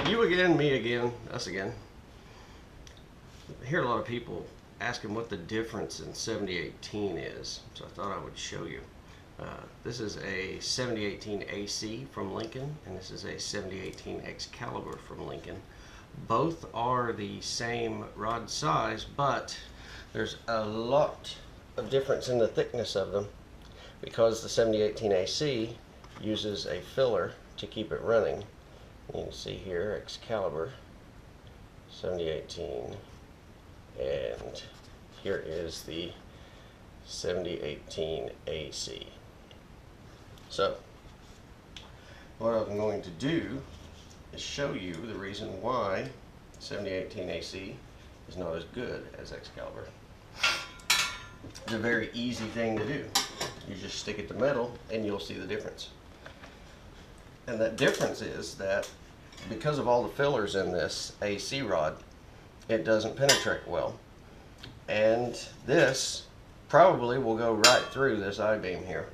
You again, me again, us again. I hear a lot of people asking what the difference in 7018 is, so I thought I would show you. This is a 7018 AC from Lincoln, and this is a 7018 Excalibar from Lincoln. Both are the same rod size, but there's a lot of difference in the thickness of them because the 7018 AC uses a filler to keep it running. You can see here Excalibar 7018, and here is the 7018 AC. So what I'm going to do is show you the reason why 7018 AC is not as good as Excalibar. It's a very easy thing to do. You just stick it to metal and you'll see the difference. And that difference is that because of all the fillers in this AC rod, it doesn't penetrate well. And this probably will go right through this I-beam here.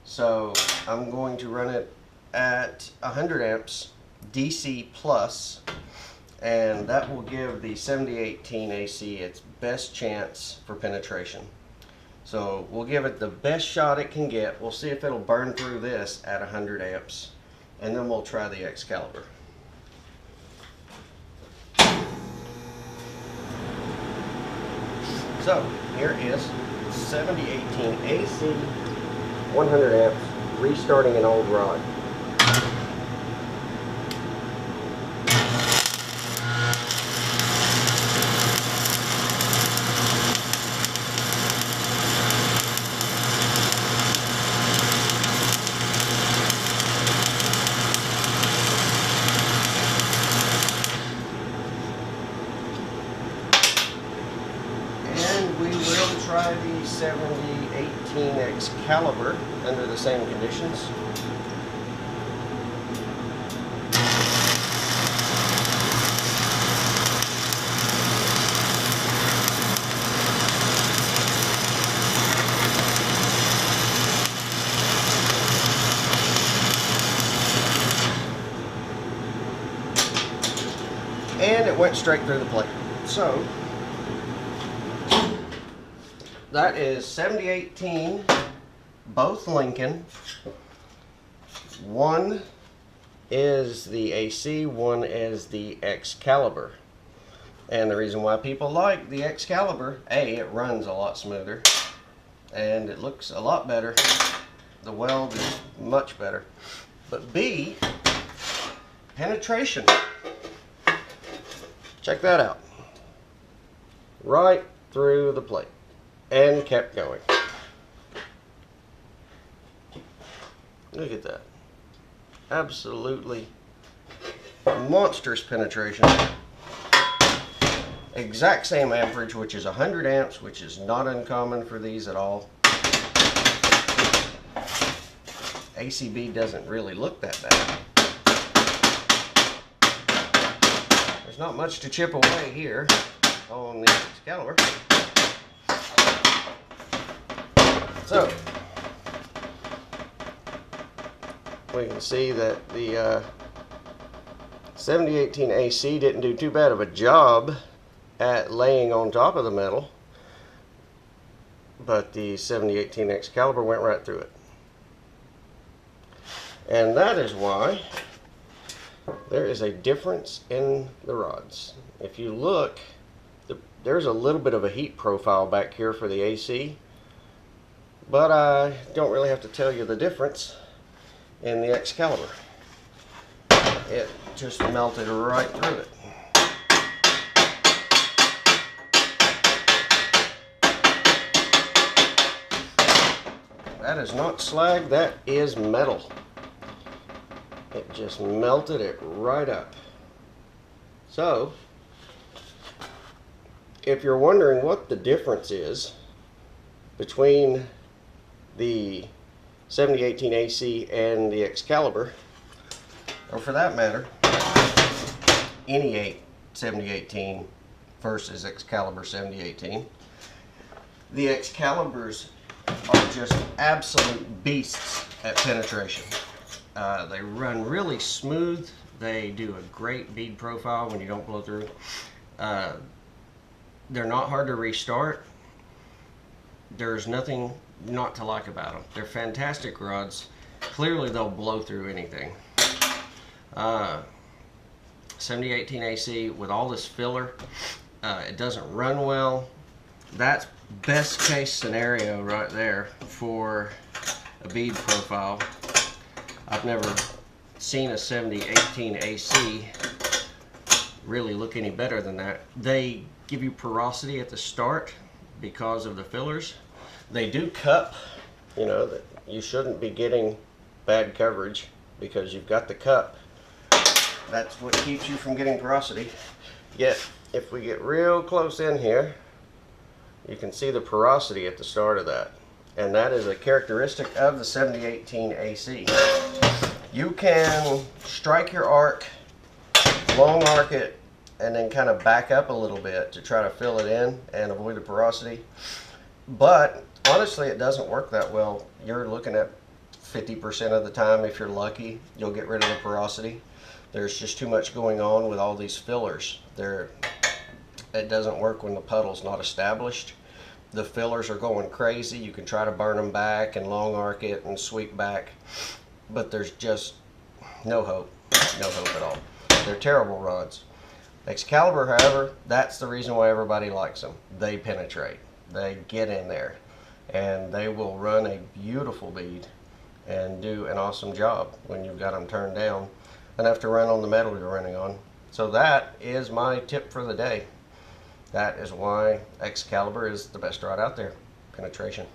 So I'm going to run it at 100 amps DC plus, and that will give the 7018 AC its best chance for penetration. So we'll give it the best shot it can get. We'll see if it'll burn through this at 100 amps, and then we'll try the Excalibar. So here is 7018 AC, 100 amps, restarting an old rod. We will try the 7018 Excalibar under the same conditions. And it went straight through the plate. So that is 7018, both Lincoln. One is the AC, one is the Excalibar. And the reason why people like the Excalibar, A, it runs a lot smoother, and it looks a lot better. The weld is much better. But B, penetration. Check that out. Right through the plate. And kept going. Look at that. Absolutely monstrous penetration. Exact same amperage, which is 100 amps, which is not uncommon for these at all. ACB doesn't really look that bad. There's not much to chip away here on the Excalibar. So, we can see that the 7018 AC didn't do too bad of a job at laying on top of the metal, but the 7018 Excalibar went right through it. And that is why there is a difference in the rods. If you look, there's a little bit of a heat profile back here for the AC. But I don't really have to tell you the difference in the Excalibar. It just melted right through it. That is not slag, that is metal. It just melted it right up. So, if you're wondering what the difference is between the 7018 AC and the Excalibar, or for that matter, any 7018 versus Excalibar 7018, the Excalibars are just absolute beasts at penetration. They run really smooth. They do a great bead profile when you don't blow through. They're not hard to restart. There's nothing not to like about them. They're fantastic rods. Clearly they'll blow through anything. 7018 AC with all this filler, it doesn't run well. That's best case scenario right there for a bead profile. I've never seen a 7018 AC really look any better than that. They give you porosity at the start because of the fillers. They do cup, you know, that you shouldn't be getting bad coverage because you've got the cup. That's what keeps you from getting porosity. Yet, if we get real close in here, you can see the porosity at the start of that. And that is a characteristic of the 7018 AC. You can strike your arc, long arc it, and then kind of back up a little bit to try to fill it in and avoid the porosity. But honestly, it doesn't work that well. You're looking at 50% of the time, if you're lucky, you'll get rid of the porosity. There's just too much going on with all these fillers. It doesn't work when the puddle's not established. The fillers are going crazy. You can try to burn them back and long arc it and sweep back, but there's just no hope. No hope at all. They're terrible rods. Excalibar, however, that's the reason why everybody likes them. They penetrate. They get in there, and they will run a beautiful bead and do an awesome job when you've got them turned down enough to run on the metal you're running on. So that is my tip for the day. That is why Excalibar is the best rod out there. Penetration.